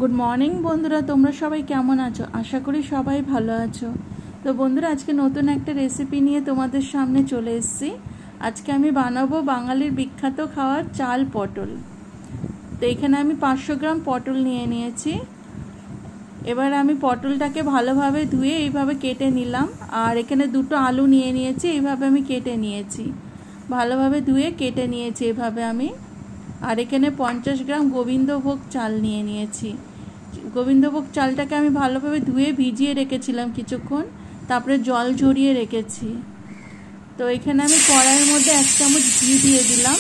Good morning বন্ধুরা, তোমরা সবাই কেমন আছো? আশা করি সবাই ভালো আছো। তো বন্ধুরা, আজকে নতুন একটা রেসিপি নিয়ে তোমাদের সামনে চলে এসেছি। আজকে আমি বানাবো বাঙালির বিখ্যাত খাবার চাল পটল। তো এখানে আমি 500 গ্রাম পটল নিয়ে নিয়েছি। এবার আমি পটলটাকে ভালোভাবে ধুয়ে এইভাবে কেটে নিলাম। আর এখানে দুটো আলু নিয়ে নিয়েছি, এইভাবে আমি কেটে নিয়েছি, ভালোভাবে ধুয়ে কেটে নিয়েছি এভাবে আমি। আর এখানে 50 গ্রাম গোবিন্দভোগ চাল নিয়ে নিয়েছি। গোবিন্দভোগ চালটাকে আমি ভালোভাবে ধুয়ে ভিজিয়ে রেখেছিলাম কিছুক্ষণ, তারপরে জল ঝরিয়ে রেখেছি। তো এখানে আমি কড়াইয়ের মধ্যে 1 চামচ ঘি দিয়ে দিলাম।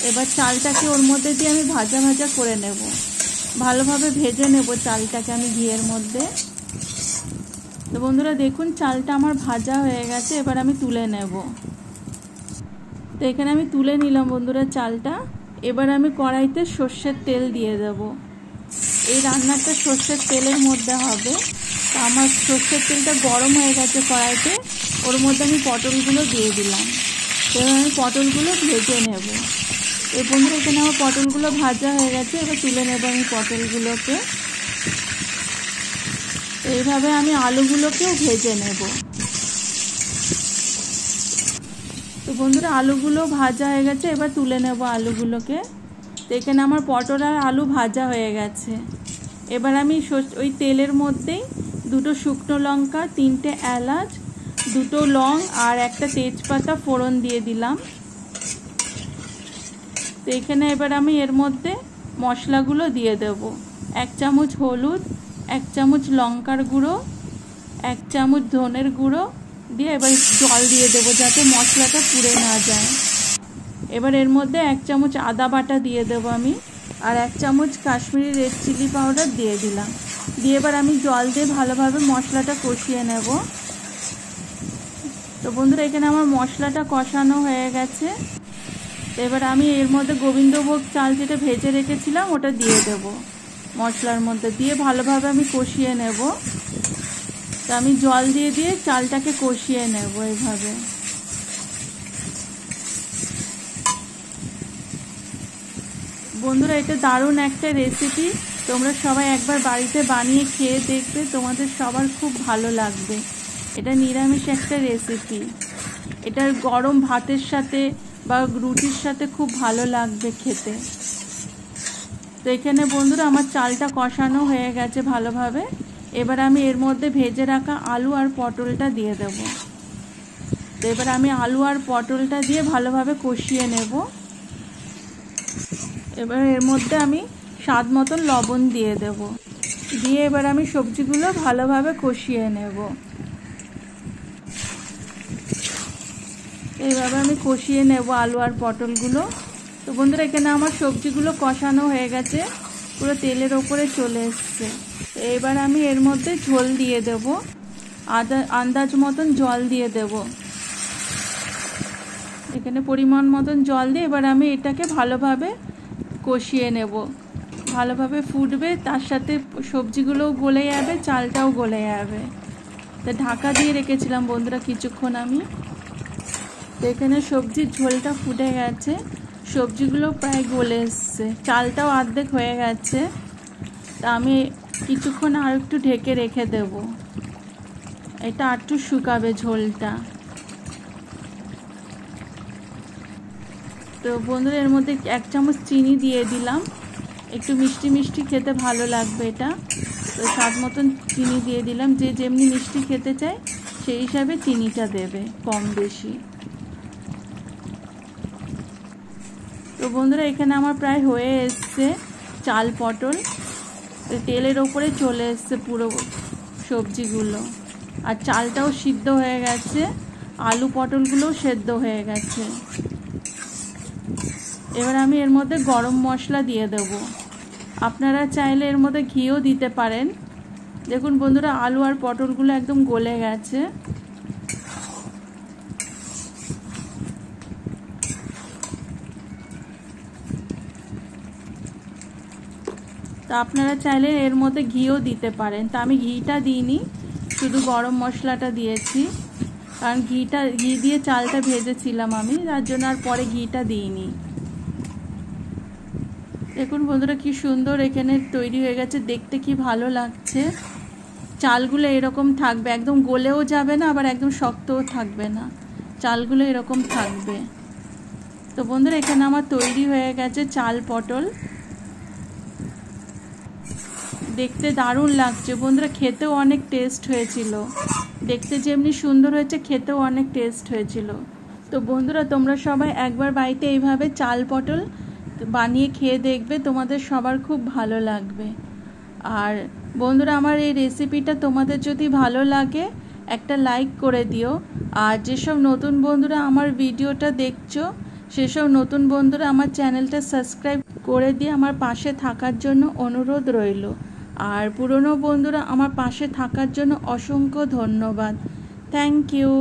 এবার চালটাকে ওর মধ্যে দিয়ে আমি ভাজা ভাজা করে নেব, ভালোভাবে ভেজে নেব চালটাকে আমি ঘিয়ের মধ্যে। তো বন্ধুরা দেখুন, চালটা আমার ভাজা হয়ে গেছে, এবার আমি তুলে নেব। তো এখানে আমি তুলে নিলাম বন্ধুরা চালটা। এবার আমি কড়াইতে সর্ষের তেল দিয়ে দেব। এই রান্নাটা সর্ষের তেলের মধ্যে হবে। তো আমার সর্ষের তেলটা গরম হয়ে গেছে কড়াইতে, ওর মধ্যে আমি পটলগুলো দিয়ে দিলাম। এবার আমি পটলগুলো ভেজে নেব। এই বন্ধুরা, এখানে আমার পটলগুলো ভাজা হয়ে গেছে, এবার তুলে নেব আমি পটলগুলোকে। এইভাবে আমি আলুগুলোকেও ভেজে নেব। তো বন্ধুরা, আলুগুলো ভাজা হয়ে গেছে, এবার তুলে নেব আলুগুলোকে। তো এখানে আমার পটল আর আলু ভাজা হয়ে গেছে। এবার আমি ওই তেলের মধ্যেই 2টো শুকনো লঙ্কা, 3টে এলাচ, 2টো লং আর একটা তেজপাতা ফোড়ন দিয়ে দিলাম। তো এখানে এবার আমি এর মধ্যে মশলাগুলো দিয়ে দেব। 1 চামচ হলুদ, 1 চামচ লঙ্কার গুঁড়ো, 1 চামচ ধনের গুঁড়ো দিয়ে এবার জল দিয়ে দেব যাতে মশলাটা পুড়ে না যায়। এবার এর মধ্যে 1 চামচ আদা বাটা দিয়ে দেব আমি, আর 1 চামচ কাশ্মীরি রেড চিলি পাউডার দিয়ে দিলাম। দিয়ে এবার আমি জল দিয়ে ভালোভাবে মশলাটা কষিয়ে নেব। তো বন্ধুরা, এখানে আমার মশলাটা কষানো হয়ে গেছে। এবার আমি এর মধ্যে গোবিন্দভোগ চাল যেটা ভেজে রেখেছিলাম ওটা দিয়ে দেব মশলার মধ্যে, দিয়ে ভালোভাবে আমি কষিয়ে নেব। তো আমি জল দিয়ে দিয়ে চালটাকে কষিয়ে নেব এইভাবে। বন্ধুরা, এটা দারুণ একটা রেসিপি, তোমরা সবাই একবার বাড়িতে বানিয়ে খেয়ে দেখবে, তোমাদের সবার খুব ভালো লাগবে। এটা নিরামিষ একটা রেসিপি, এটা গরম ভাতের সাথে বা রুটির সাথে খুব ভালো লাগবে খেতে। তো এখানে বন্ধুরা আমার চালটা কষানো হয়ে গেছে ভালোভাবে। এবার আমি এর মধ্যে ভেজে রাখা আলু আর পটলটা দিয়ে দেব। তো এবার আমি আলু আর পটলটা দিয়ে ভালোভাবে কষিয়ে নেব। এবার এর মধ্যে আমি স্বাদ মতন লবণ দিয়ে দেব, দিয়ে এবার আমি সবজিগুলো ভালোভাবে কষিয়ে নেব। এইভাবে আমি কষিয়ে নেব আলু আর পটলগুলো। তো বন্ধুরা, এখানে আমার সবজিগুলো কষানো হয়ে গেছে, পুরো তেলের ওপরে চলে এসছে। এবার আমি এর মধ্যে ঝোল দিয়ে দেব, আন্দাজ মতন জল দিয়ে দেব। এখানে পরিমাণ মতন জল দিয়ে এবার আমি এটাকে ভালোভাবে কষিয়ে নেব, ভালোভাবে ফুটবে, তার সাথে সবজিগুলোও গলে যাবে, চালটাও গলে যাবে। তো ঢাকা দিয়ে রেখেছিলাম বন্ধুরা কিছুক্ষণ আমি। তো এখানে সবজির ঝোলটা ফুটে গেছে, সবজিগুলো প্রায় গলে এসছে, চালটাও অর্ধেক হয়ে গেছে। তা আমি কিছুক্ষণ আর একটু ঢেকে রেখে দেব, এটা একটু শুকাবে ঝোলটা। তো বন্ধুরা, এর মধ্যে 1 চামচ চিনি দিয়ে দিলাম, একটু মিষ্টি মিষ্টি খেতে ভালো লাগবে এটা। তো স্বাদ মতন চিনি দিয়ে দিলাম, যে যেমনি মিষ্টি খেতে চায় সেই হিসাবে চিনিটা দেবে, কম বেশি। তো বন্ধুরা, এখানে আমার প্রায় হয়ে এসছে চাল পটল, তেলের ওপরে চলে এসছে পুরো সবজিগুলো, আর চালটাও সিদ্ধ হয়ে গেছে, আলু পটলগুলোও সেদ্ধ হয়ে গেছে। এবার আমি এর মধ্যে গরম মশলা দিয়ে দেব, আপনারা চাইলে এর মধ্যে ঘিও দিতে পারেন। দেখুন বন্ধুরা, আলু আর পটলগুলো একদম গলে গেছে। তা আপনারা চাইলে এর মধ্যে ঘিও দিতে পারেন। তা আমি ঘিটা দিইনি, শুধু গরম মশলাটা দিয়েছি, কারণ ঘি দিয়ে চালটা ভেজেছিলাম আমি, তার জন্য আর পরে ঘিটা দিইনি। দেখুন বন্ধুরা কি সুন্দর এখানে তৈরি হয়ে গেছে, দেখতে কি ভালো লাগছে। চালগুলো এরকম থাকবে, একদম গলেও যাবে না আবার একদম শক্তও থাকবে না, চালগুলো এরকম থাকবে। তো বন্ধুরা এখানে আমার তৈরি হয়ে গেছে চাল পটল, দেখতে দারুণ লাগছে বন্ধুরা, খেতেও অনেক টেস্ট হয়েছিল। দেখতে যেমনি সুন্দর হয়েছে খেতেও অনেক টেস্ট হয়েছিল। তো বন্ধুরা তোমরা সবাই একবার বাড়িতে এইভাবে চাল পটল বানিয়ে খেয়ে দেখবে, তোমাদের সবার খুব ভালো লাগবে। আর বন্ধুরা আমার এই রেসিপিটা তোমাদের যদি ভালো লাগে একটা লাইক করে দিও। আর যেসব নতুন বন্ধুরা আমার ভিডিওটা দেখছো সেসব নতুন বন্ধুরা আমার চ্যানেলটা সাবস্ক্রাইব করে দিয়ে আমার পাশে থাকার জন্য অনুরোধ রইল। আর পুরনো বন্ধুরা আমার পাশে থাকার জন্য অসংখ্য ধন্যবাদ। Thank you.